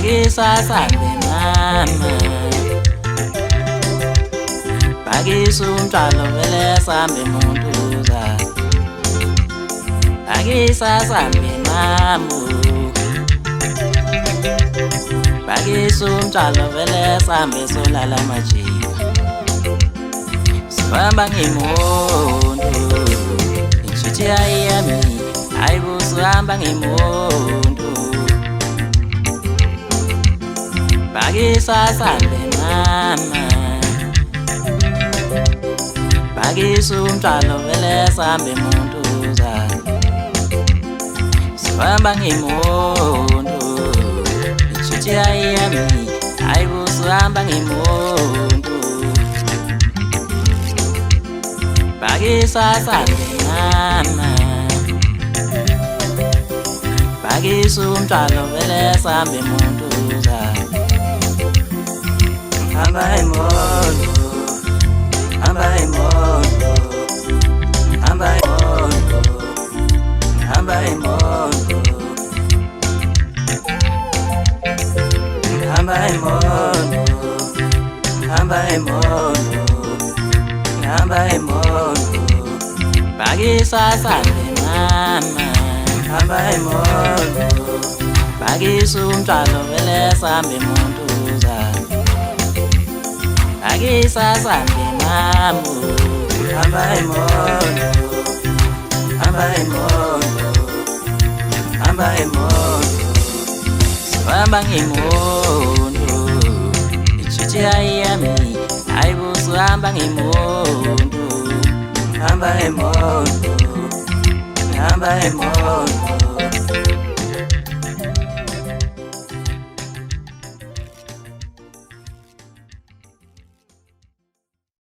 Bagisa sambe mama Bagisa umntalo vele sambe muntuza Bagisa sambe mamu Bagisa umntalo vele sambe solala majiva Sibamba ngemuntu Inshuthi yami ayibuso hamba ngemuntu Bagisa sambe mama Bagisa umntalo vele sambe muntuza Sibamba ngemuntu Inshuthi yami ayibuso hamba ngemuntu Bagisa sambe mama Bagisa umntalo vele sambe muntuza Hamba emondo Hamba emondo Hamba emondo Hamba emondo Hamba emondo Hamba emondo Hamba emondo Bagisa sambe mama Hamba emondo Bagisa umntalo vele sambe muntuza Bagisa sambe mamu Hamba emondo Hamba emondo Hamba emondo Sibamba ngemuntu Inshuthi yami ayibuso hamba ngemuntu Hamba emondo Hamba emondo